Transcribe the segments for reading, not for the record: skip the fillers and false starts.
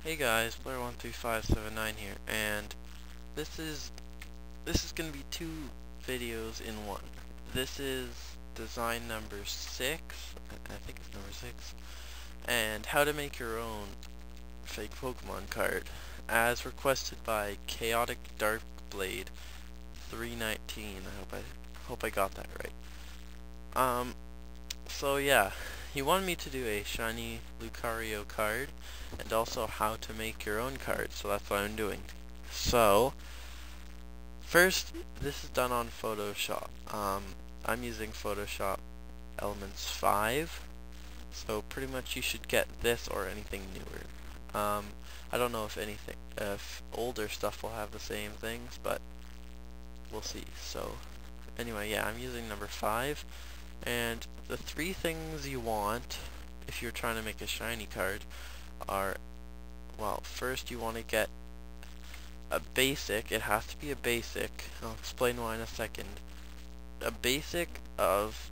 Hey guys, Player13579 here, and this is gonna be two videos in one. This is design number 6, I think it's number 6, and how to make your own fake Pokemon card, as requested by Chaotic Darkblade 319. I hope I got that right. So yeah, he wanted me to do a shiny Lucario card, and also how to make your own card, so that's what I'm doing. So, first, this is done on Photoshop. I'm using Photoshop Elements 5, so pretty much you should get this or anything newer. I don't know if older stuff will have the same things, but we'll see. So, anyway, yeah, I'm using number 5. And the three things you want if you're trying to make a shiny card are, well, first you want to get a basic. It has to be a basic. I'll explain why in a second. A basic of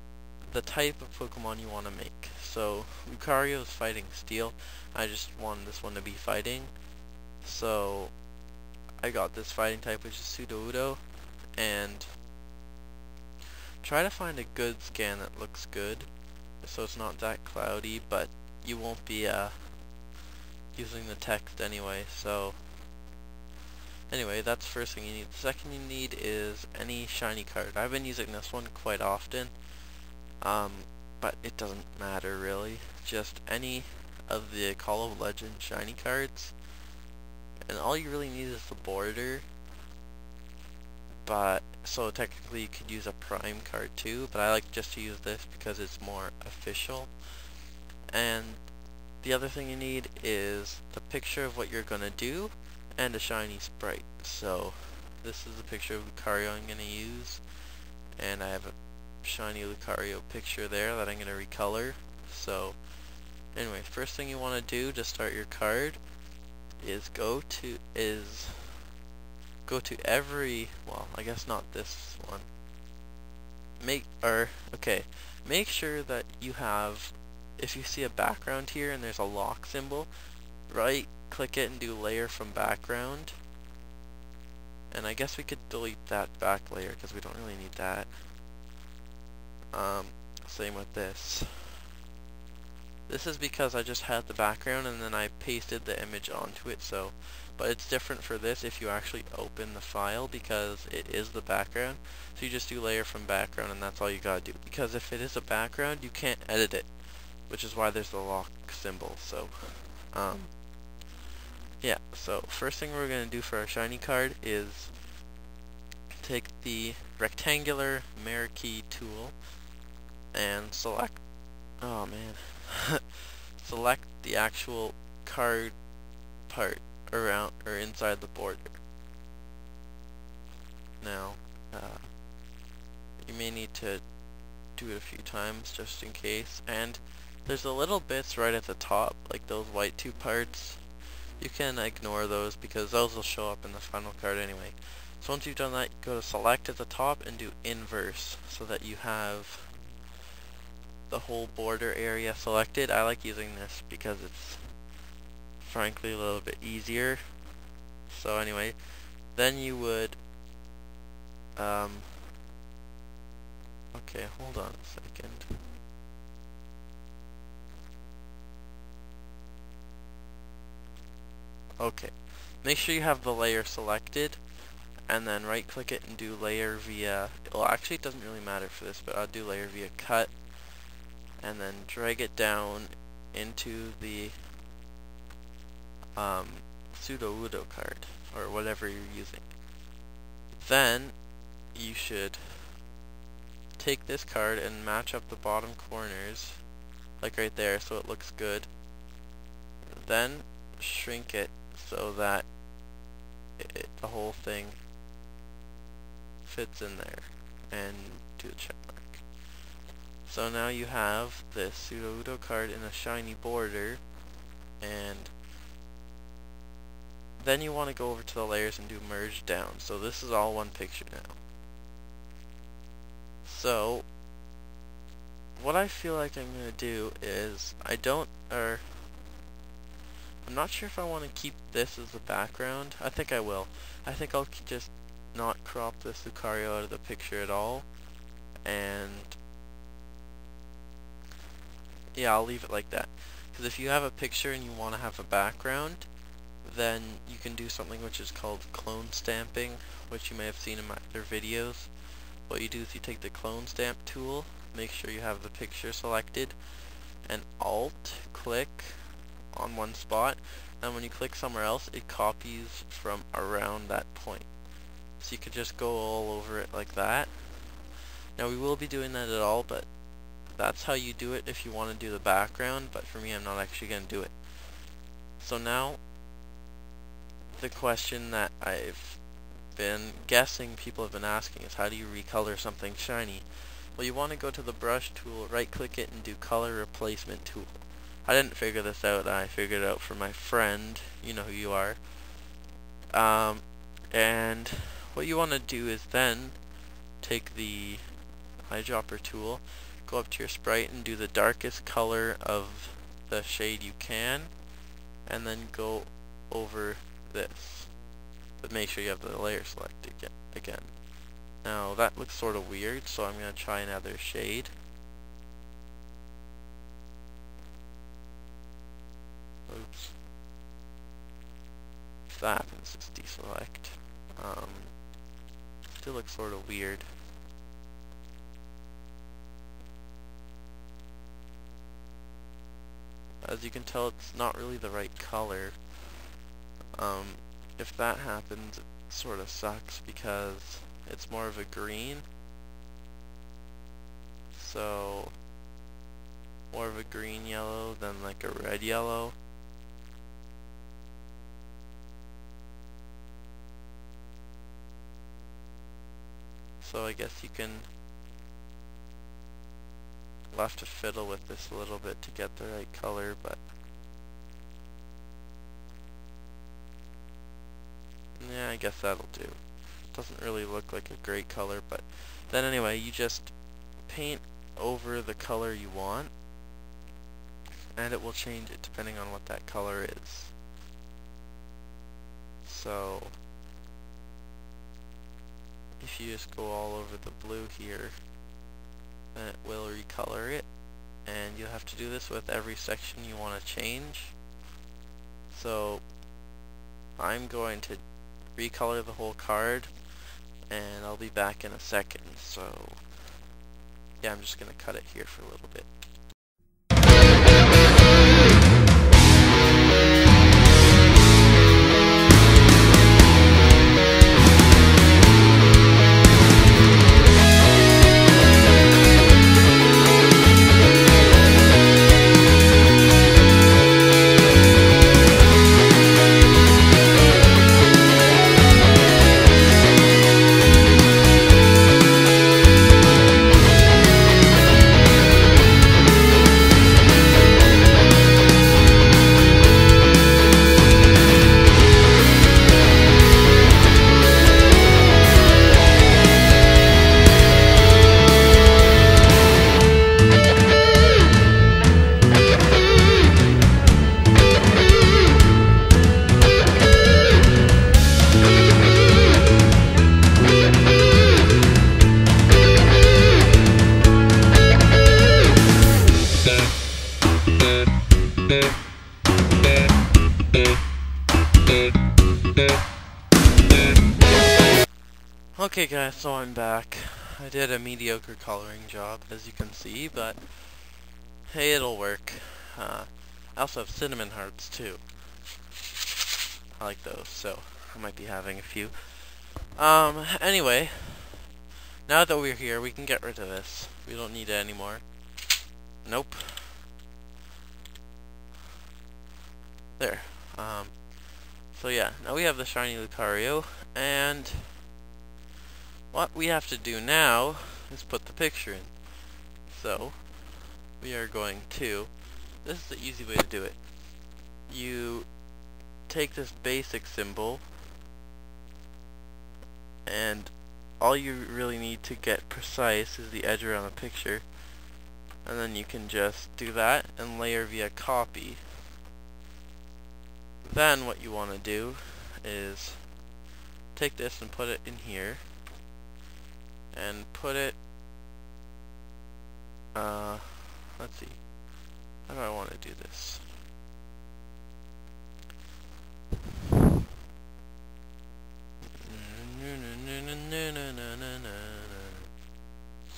the type of Pokemon you want to make. So Lucario is fighting Steel. I just want this one to be fighting. So I got this fighting type, which is Pseudo-Udo, and try to find a good scan that looks good, so it's not that cloudy, but you won't be using the text anyway. So anyway, that's the first thing you need. The second you need is any shiny card. I've been using this one quite often, but it doesn't matter really. Just any of the Call of Legend shiny cards, and all you really need is the border. But so technically you could use a prime card too, but I like just to use this because it's more official. And the other thing you need is the picture of what you're gonna do and a shiny sprite. So this is the picture of Lucario I'm gonna use, and I have a shiny Lucario picture there that I'm gonna recolor. So anyway, first thing you want to do to start your card is go to every, well, I guess not this one. Make sure that you have, if you see a background here and there's a lock symbol, right click it and do layer from background. And I guess we could delete that back layer because we don't really need that. Same with this. This is because I just had the background and then I pasted the image onto it, so, but it's different for this if you actually open the file because it is the background. So you just do layer from background and that's all you gotta do. Because if it is a background, you can't edit it, which is why there's the lock symbol. So, yeah, so first thing we're gonna do for our shiny card is take the rectangular Marquee tool and select, oh man, select the actual card part around or inside the border. Now, you may need to do it a few times just in case. And there's the little bits right at the top, like those white two parts. You can ignore those because those will show up in the final card anyway. So once you've done that, go to select at the top and do inverse so that you have the whole border area selected. I like using this because it's frankly a little bit easier. So anyway, then you would okay, hold on a second. Okay, make sure you have the layer selected and then right click it and do layer via, well actually it doesn't really matter for this, but I'll do layer via cut and then drag it down into the Pseudo-Udo card or whatever you're using. Then you should take this card and match up the bottom corners like right there so it looks good. Then shrink it so that the whole thing fits in there and do the check mark. So now you have this Pseudo-Udo card in a shiny border, and then you want to go over to the layers and do merge down. So this is all one picture now. So what I feel like I'm going to do is I'm I'm not sure if I want to keep this as the background. I think I will. I think I'll just not crop this Lucario out of the picture at all, and yeah, I'll leave it like that. Because if you have a picture and you want to have a background, then you can do something which is called clone stamping, which you may have seen in my other videos. What you do is you take the clone stamp tool, make sure you have the picture selected, and alt click on one spot, and when you click somewhere else it copies from around that point. So you could just go all over it like that. Now we will be doing that at all, but that's how you do it if you want to do the background, but for me I'm not actually going to do it. So now the question that I've been guessing people have been asking is, how do you recolor something shiny? Well, you want to go to the brush tool, right click it, and do color replacement tool. I didn't figure this out, I figured it out from my friend, you know who you are. And what you want to do is then take the eyedropper tool, go up to your sprite and do the darkest color of the shade you can, and then go over this. But make sure you have the layer selected again. Now that looks sort of weird, so I'm going to try another shade. Oops. If that happens, just deselect. Still looks sort of weird. As you can tell, it's not really the right color. If that happens, it sort of sucks because it's more of a green. So, more of a green yellow than like a red yellow. So I guess you will have to fiddle with this a little bit to get the right color, but yeah, I guess that'll do. Doesn't really look like a great color, but then anyway, you just paint over the color you want, and it will change it depending on what that color is. So if you just go all over the blue here, then it will recolor it, and you'll have to do this with every section you want to change. So I'm going to recolor the whole card, and I'll be back in a second. So yeah, I'm just going to cut it here for a little bit. Okay guys, so I'm back. I did a mediocre coloring job, as you can see, but hey, it'll work. I also have cinnamon hearts too. I like those, so I might be having a few. Anyway, now that we're here, we can get rid of this. We don't need it anymore. Nope. There. So yeah, now we have the shiny Lucario, and what we have to do now is put the picture in. So we are going to, this is the easy way to do it. You take this basic symbol, and all you really need to get precise is the edge around the picture, and then you can just do that and layer via copy. Then what you want to do is take this and put it in here, and put it, let's see, how do I want to do this?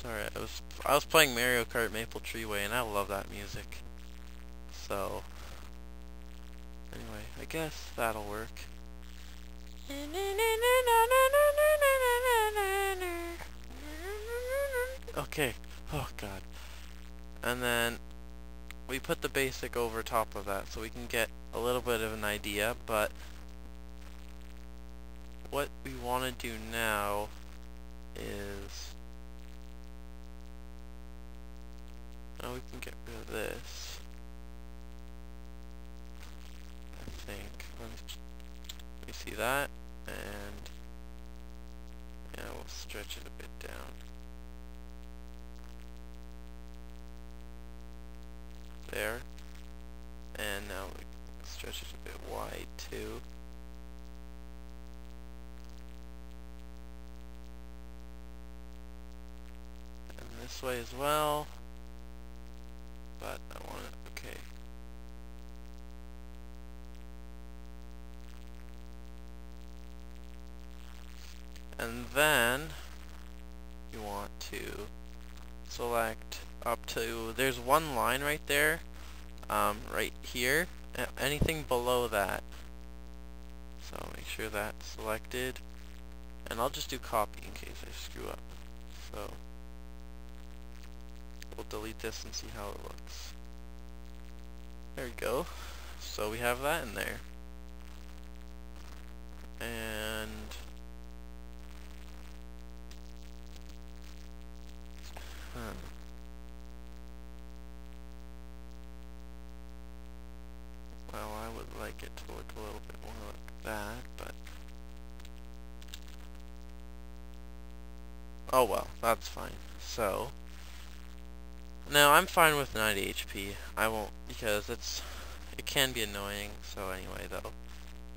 Sorry, I was playing Mario Kart Maple Tree Way, and I love that music. So anyway, I guess that'll work. Okay. Oh god. And then we put the basic over top of that so we can get a little bit of an idea, but what we want to do now is, now we can get rid of this, I think. Let me see that, and yeah, we'll stretch it a bit down. There. And now we stretch it a bit wide too. And this way as well. But I want it, okay. And then you want to select up to, there's one line right there, right here, anything below that. So make sure that's selected, and I'll just do copy in case I screw up. So we'll delete this and see how it looks. There we go. So we have that in there. And well, I would like it to look a little bit more like that, but oh well, that's fine. So now I'm fine with 90 HP. I won't, because it can be annoying. So anyway, though,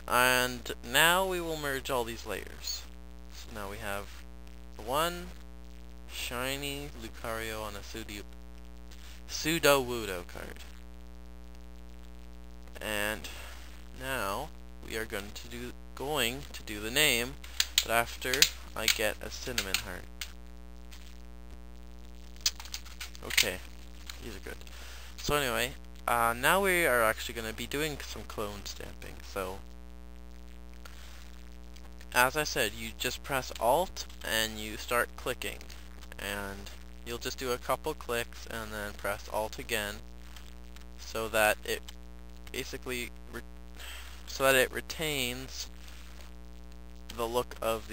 and now we will merge all these layers. So now we have the one shiny Lucario on a Pseudo-Wudo card. And now we are going to do the name, but after I get a cinnamon heart. Okay, these are good. So anyway, now we are actually going to be doing some clone stamping. So as I said, you just press Alt and you start clicking, and you'll just do a couple clicks and then press Alt again, so that it basically retains the look of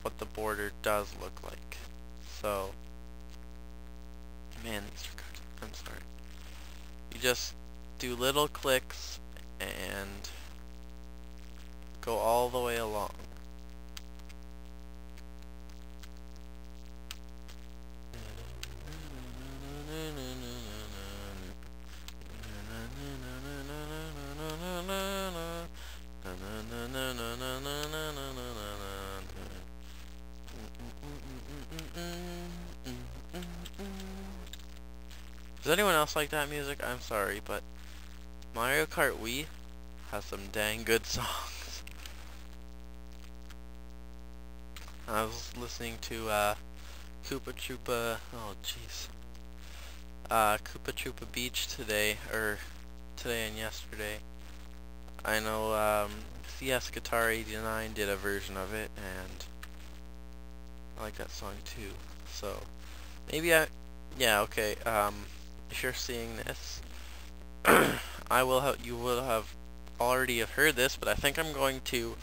what the border does look like. So man, these are good. I'm sorry. You just do little clicks and go all the way along. Does anyone else like that music? I'm sorry, but Mario Kart Wii has some dang good songs. I was listening to Koopa Troopa, oh jeez, Koopa Troopa Beach today and yesterday. I know CS Guitar 89 did a version of it, and I like that song too. So maybe yeah, okay. If you're seeing this, you will have already have heard this, but I think I'm going to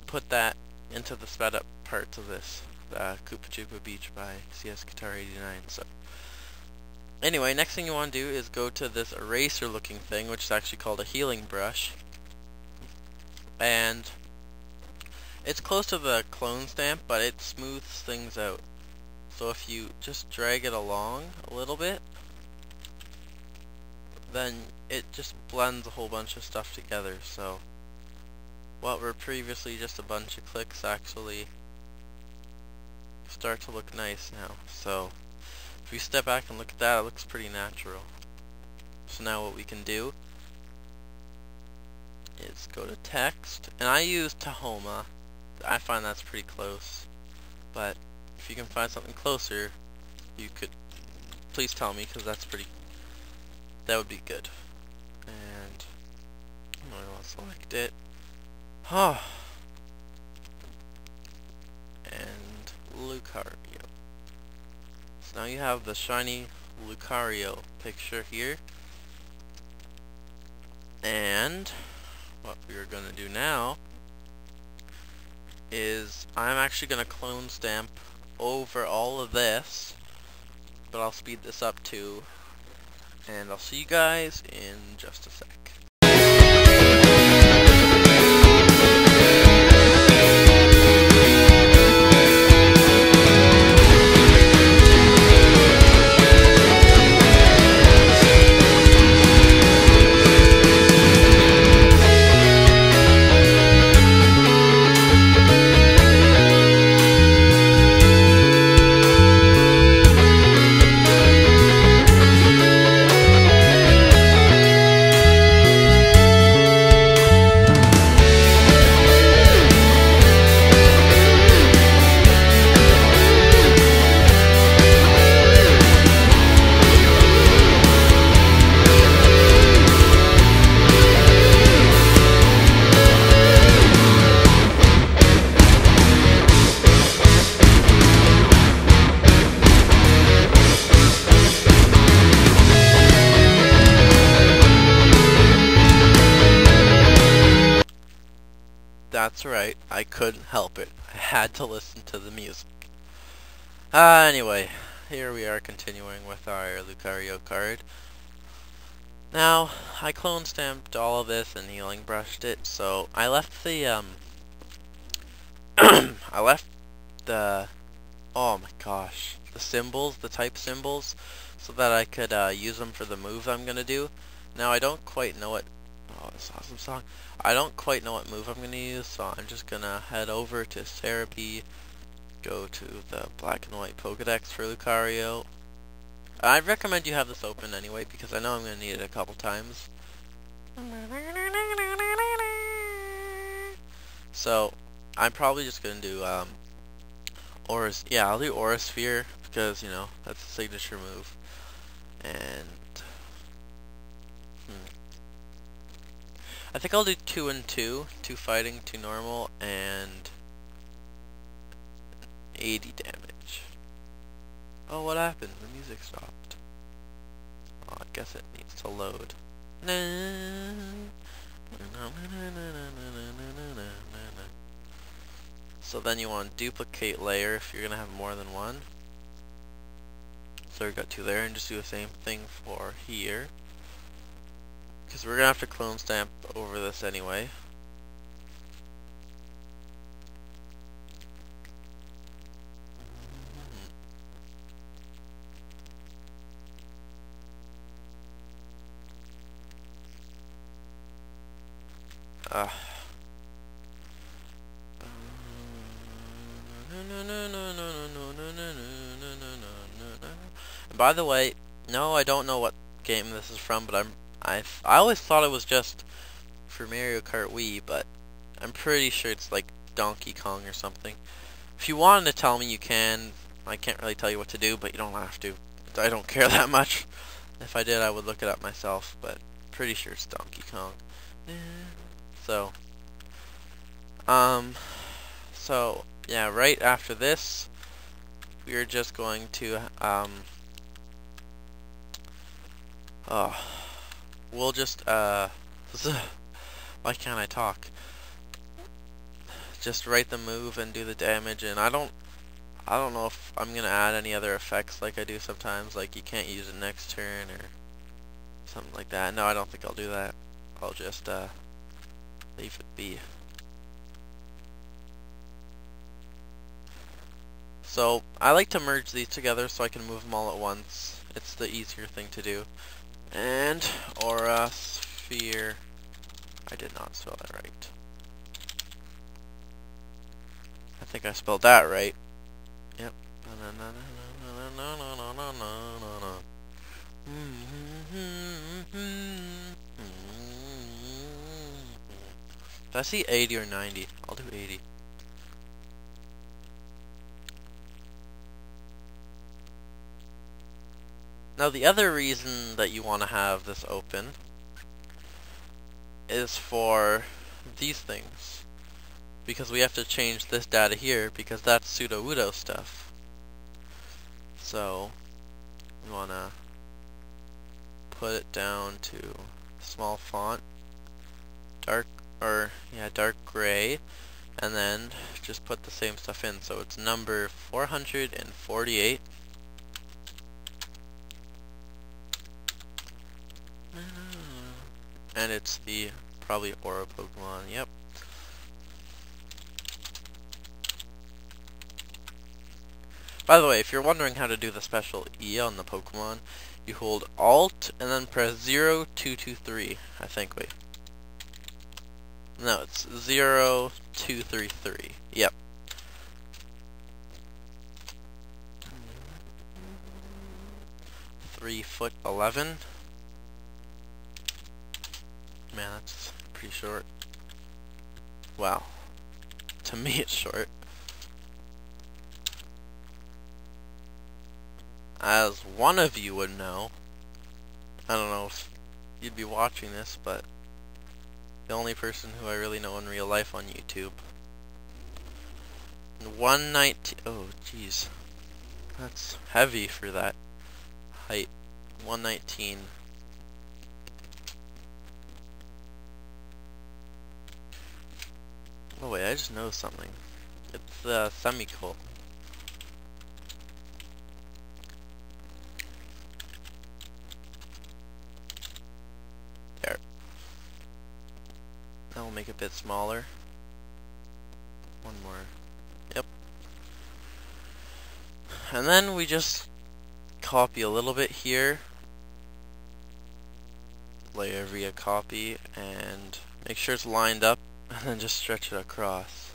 put that into the sped up parts of this, Koopa Troopa Beach by CS Guitar 89. So anyway, next thing you want to do is go to this eraser looking thing, which is actually called a healing brush, and it's close to the clone stamp, but it smooths things out. So if you just drag it along a little bit, then it just blends a whole bunch of stuff together. So what were previously just a bunch of clicks actually start to look nice now. So if we step back and look at that, it looks pretty natural. So now what we can do is go to text, and I use Tahoma. I find that's pretty close, but if you can find something closer, you could please tell me, because that would be good. And I'm going to select it. Oh. And Lucario. So now you have the shiny Lucario picture here. And what we are going to do now is I'm actually going to clone stamp over all of this, but I'll speed this up too, and I'll see you guys in just a sec. That's right, I couldn't help it. I had to listen to the music. Anyway, here we are continuing with our Lucario card. Now, I clone stamped all of this and healing brushed it, so I left the, I left the, oh my gosh, the symbols, the type symbols, so that I could use them for the move I'm gonna do. Now, I don't quite know what, oh, this awesome song. I don't quite know what move I'm going to use, so I'm just going to head over to Therapy, go to the black and white Pokedex for Lucario. I'd recommend you have this open anyway, because I know I'm going to need it a couple times. So, I'm probably just going to do, I'll do Aura Sphere, because, you know, that's a signature move. And I think I'll do 2 and 2, 2 fighting, 2 normal, and 80 damage. Oh, what happened? The music stopped. Oh, I guess it needs to load. So then you want to duplicate layer if you're going to have more than one. So we've got 2 there, and just do the same thing for here. Because we're going to have to clone stamp over this anyway. And by the way, no, I don't know what game this is from, but I always thought it was just for Mario Kart Wii, but I'm pretty sure it's like Donkey Kong or something. If you wanted to tell me, you can. I can't really tell you what to do, but you don't have to. I don't care that much. If I did, I would look it up myself, but pretty sure it's Donkey Kong. So, yeah, right after this, we're just going to, we'll just, why can't I talk? Just write the move and do the damage, and I don't know if I'm gonna add any other effects like I do sometimes, like you can't use it next turn or something like that. No, I don't think I'll do that. I'll just, leave it be. So, I like to merge these together so I can move them all at once. It's the easier thing to do. And aura sphere. I did not spell that right. I think I spelled that right. Yep. Did I see 80 or 90? I'll do 80. Now the other reason that you want to have this open is for these things. Because we have to change this data here because that's pseudo-wudo stuff. So we want to put it down to small font, dark gray, and then just put the same stuff in. So it's number 448. And it's the probably aura Pokemon. Yep. By the way, if you're wondering how to do the special E on the Pokemon, you hold Alt and then press 0, 2, 2, 3. I think. Wait. No, it's 0, 2, 3, 3. Yep. Three foot 11. Man, that's pretty short. Wow. To me, it's short. As one of you would know, I don't know if you'd be watching this, but the only person who I really know in real life on YouTube. 119. Oh, jeez. That's heavy for that height. 119. Oh wait, I just noticed something. It's the semicolon. There. That will make it a bit smaller. One more. Yep. And then we just copy a little bit here. Layer via copy and make sure it's lined up. And then just stretch it across.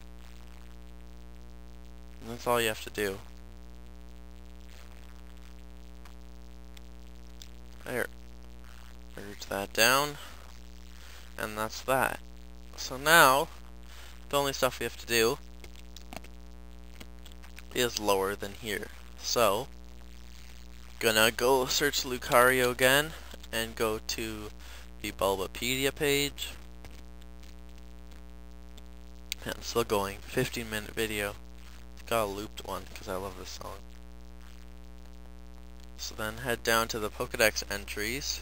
And that's all you have to do. There. Merge that down. And that's that. So now, the only stuff we have to do is lower than here. So, gonna go search Lucario again and go to the Bulbapedia page. Yeah, I'm still going. 15-minute video. It's got a looped one because I love this song. So then head down to the Pokédex entries.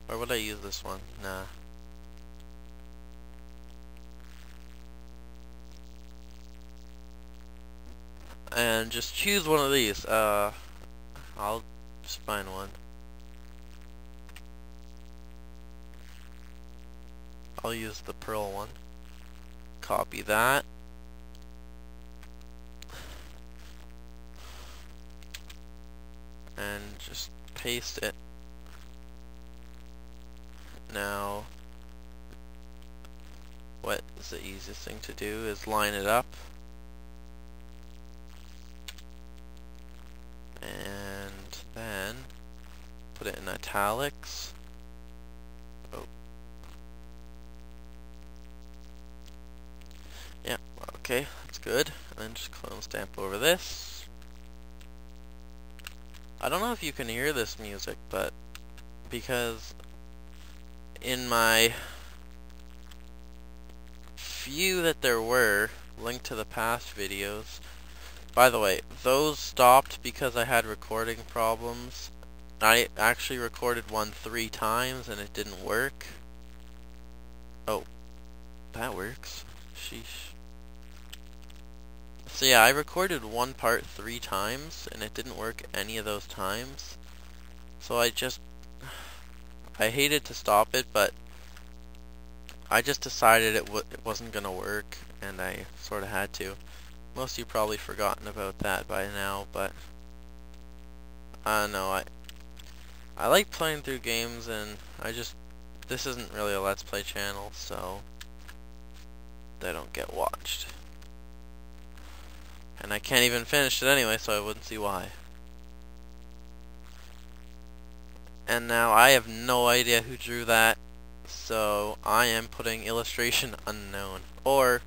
Or would I use this one? Nah. And just choose one of these. I'll just find one. I'll use the Pearl one. Copy that. And just paste it. Now, what is the easiest thing to do is line it up. And then put it in italics. Oh. Yeah, okay, that's good. And then just clone stamp over this. I don't know if you can hear this music, but because in my few that there were linked to the past videos, by the way, those stopped because I had recording problems. I actually recorded one 3 times and it didn't work. Oh, that works. Sheesh. So yeah, I recorded one part 3 times and it didn't work any of those times. So I hated to stop it, but I just decided it wasn't gonna work and I sort of had to. Most of you probably forgotten about that by now, but I don't know, I like playing through games, and this isn't really a Let's Play channel, so they don't get watched. And I can't even finish it anyway, so I wouldn't see why. And now I have no idea who drew that, so I am putting illustration unknown. Or,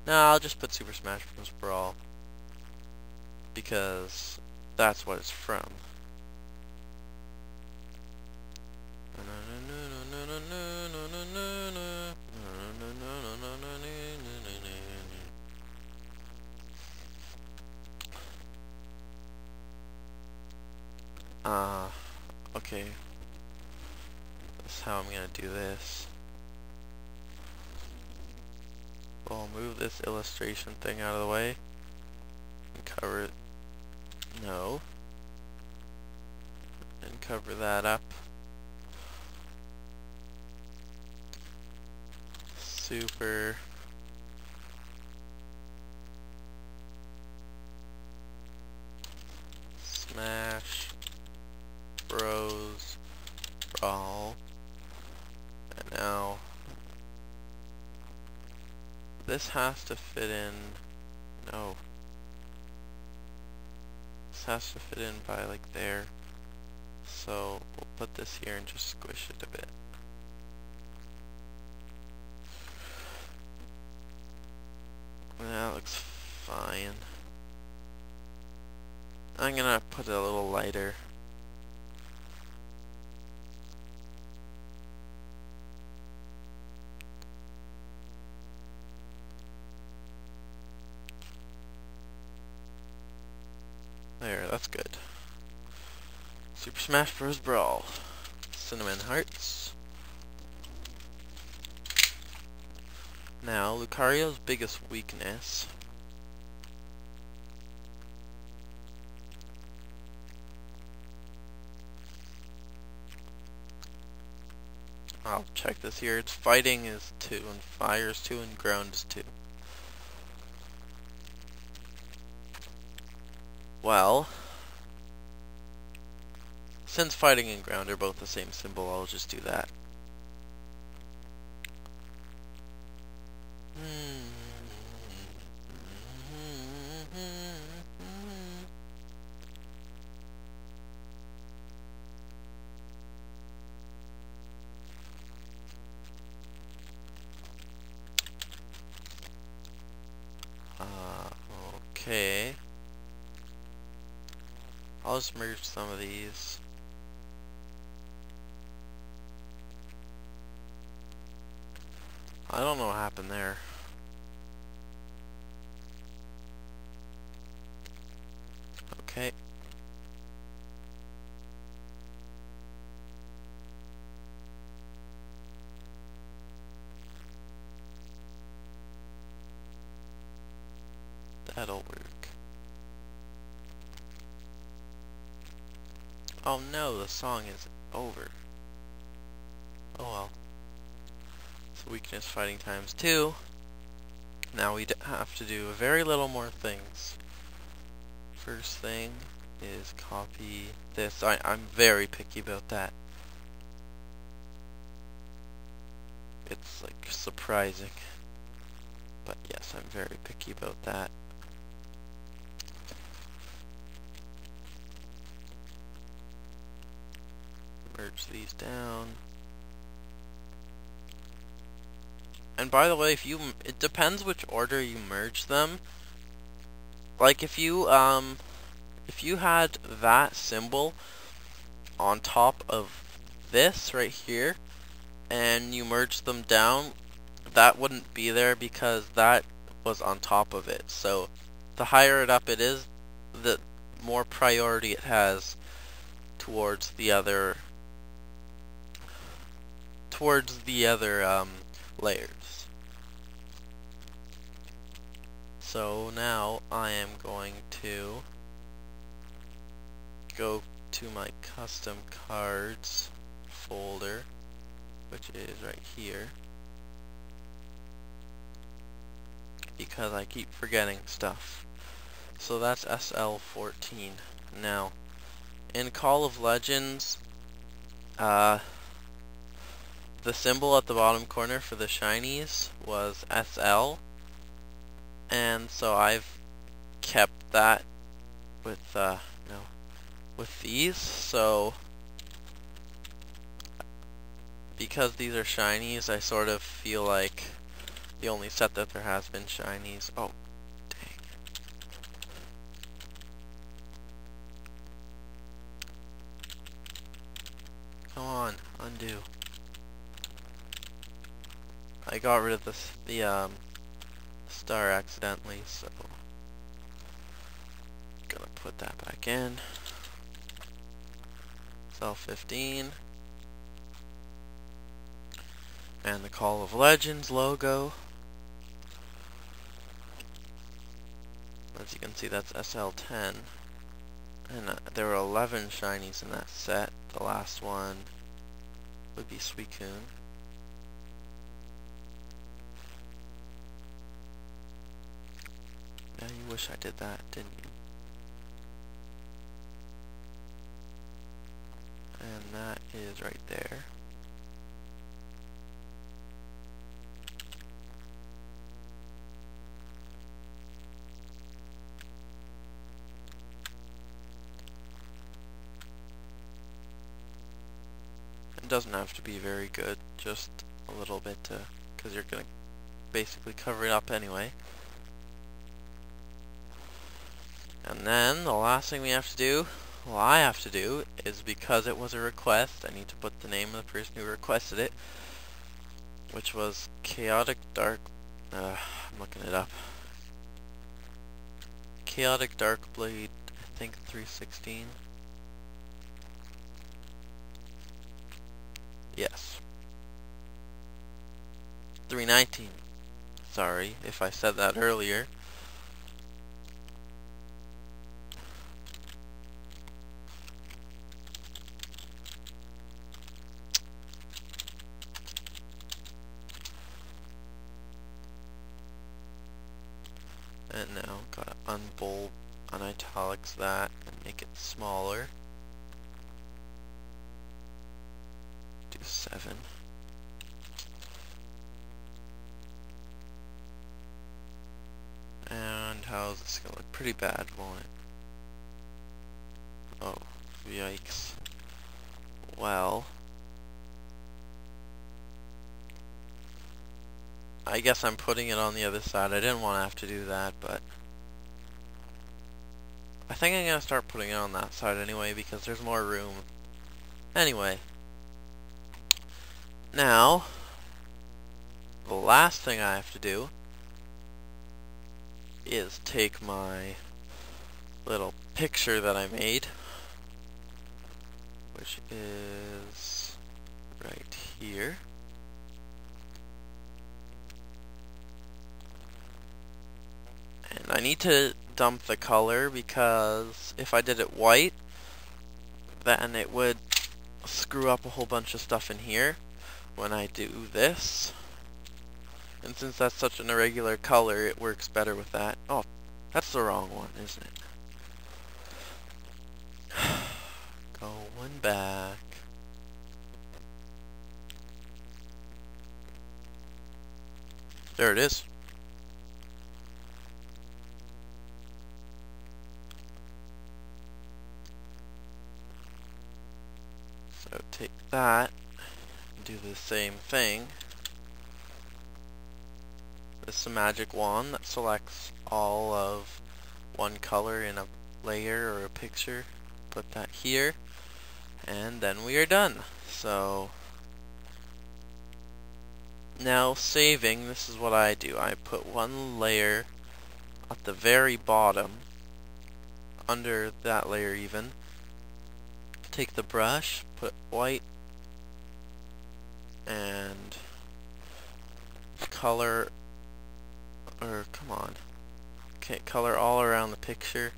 no, I'll just put Super Smash Bros. Brawl, because that's what it's from. Okay. That's how I'm gonna do this. We'll move this illustration thing out of the way and cover it. No. And cover that up. Super Smash Bros. Brawl. And now this has to fit in. No. This has to fit in by like there. So we'll put this here and just squish it a bit. That looks fine. I'm gonna put it a little lighter. There, that's good. Super Smash Bros. Brawl. Cinnamon hearts. Now, Lucario's biggest weakness I'll check this here. Its fighting is 2, and fire is 2, and ground is 2. Well, since fighting and ground are both the same symbol, I'll just do that. Okay. I'll just merge some of these. I don't know what happened there. Okay. That'll work. Oh no, the song is over. Oh well. So weakness fighting times 2. Now we have to do very little more things. First thing is copy this. I'm very picky about that. It's like surprising. But yes, I'm very picky about that. Merge these down. And by the way, it depends which order you merge them. Like if you had that symbol on top of this right here and you merged them down, that wouldn't be there because that was on top of it. So the higher it up it is, the more priority it has towards the other layers. So now I am going to go to my custom cards folder, which is right here, because I keep forgetting stuff. So that's SL14. Now, in Call of Legends, The symbol at the bottom corner for the shinies was SL, and so I've kept that with with these. So because these are shinies, I sort of feel like the only set that there has been shinies. Oh, dang. Come on, undo. I got rid of the star accidentally, so gonna put that back in. Cell 15. And the Call of Legends logo. As you can see, that's SL10. And there were 11 shinies in that set. The last one would be Suicune. Yeah, you wish I did that, didn't you? And that is right there. It doesn't have to be very good, just a little bit, because you're going to basically cover it up anyway. And then the last thing we have to do, well, I have to do, is because it was a request, I need to put the name of the person who requested it, which was Chaotic Dark, I'm looking it up. Chaotic Dark Blade, I think 316. Yes. 319. Sorry if I said that earlier. And now gotta unbold, unitalics that, and make it smaller. Do 7. And how's this gonna look? Pretty bad, won't it? Oh, yikes. Well, I guess I'm putting it on the other side. I didn't want to have to do that, but I think I'm gonna start putting it on that side anyway because there's more room. Anyway, now the last thing I have to do is take my little picture that I made, which is right here. And I need to dump the color because if I did it white, then it would screw up a whole bunch of stuff in here when I do this. And since that's such an irregular color, it works better with that. Oh, that's the wrong one, isn't it? Going back. There it is. So take that and do the same thing. This is a magic wand that selects all of one color in a layer or a picture. Put that here, and then we are done. So now saving, this is what I do. I put one layer at the very bottom, under that layer even. Take the brush, put white, and color, or come on, okay, color all around the picture.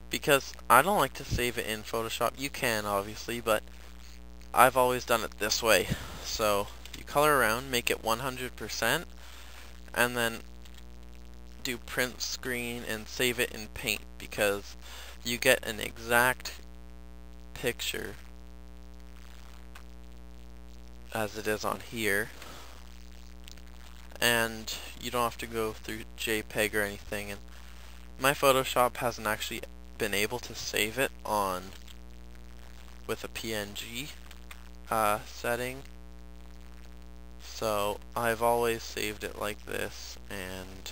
Because I don't like to save it in Photoshop. You can obviously, but I've always done it this way. So you color around, make it 100%, and then do print screen and save it in Paint, because you get an exact picture as it is on here. And you don't have to go through JPEG or anything. And my Photoshop hasn't actually been able to save it on with a PNG setting. So I've always saved it like this, and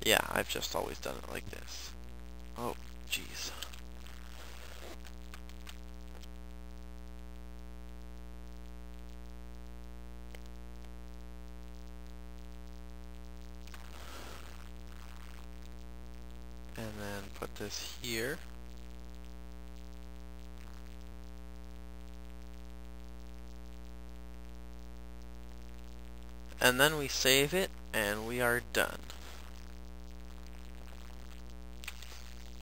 yeah, I've just always done it like this. Oh, jeez. And then put this here. And then we save it, and we are done.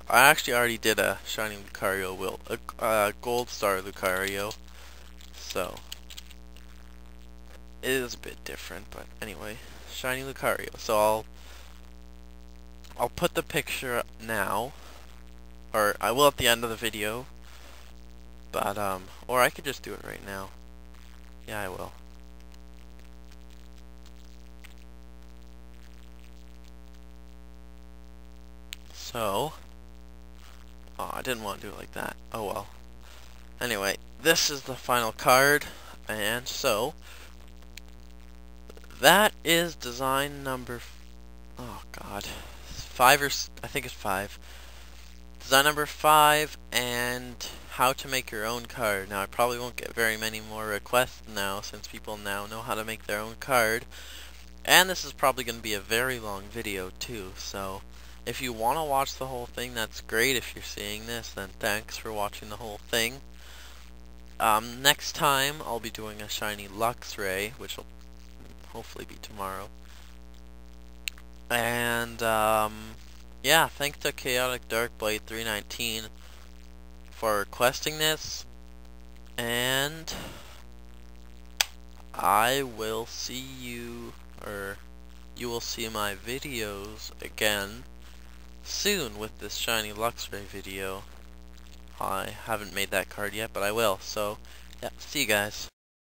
I actually already did a shiny Lucario build, a gold star Lucario, so it is a bit different, but anyway, shiny Lucario. So I'll put the picture up now, or I will at the end of the video, but or I could just do it right now. Yeah, I will. So, oh, I didn't want to do it like that. Oh well. Anyway, this is the final card, and so that is design number. Oh God, 5 or I think it's 5. Design number 5, and how to make your own card. Now I probably won't get very many more requests now, since people now know how to make their own card. And this is probably going to be a very long video too, so if you want to watch the whole thing, that's great. If you're seeing this, then thanks for watching the whole thing. Next time, I'll be doing a shiny Luxray, which will hopefully be tomorrow. And, yeah, thanks to Chaotic Darkblade 319 for requesting this. And I will see you, or you will see my videos again soon with this shiny Luxray video. I haven't made that card yet, but I will. So, yeah, see you guys.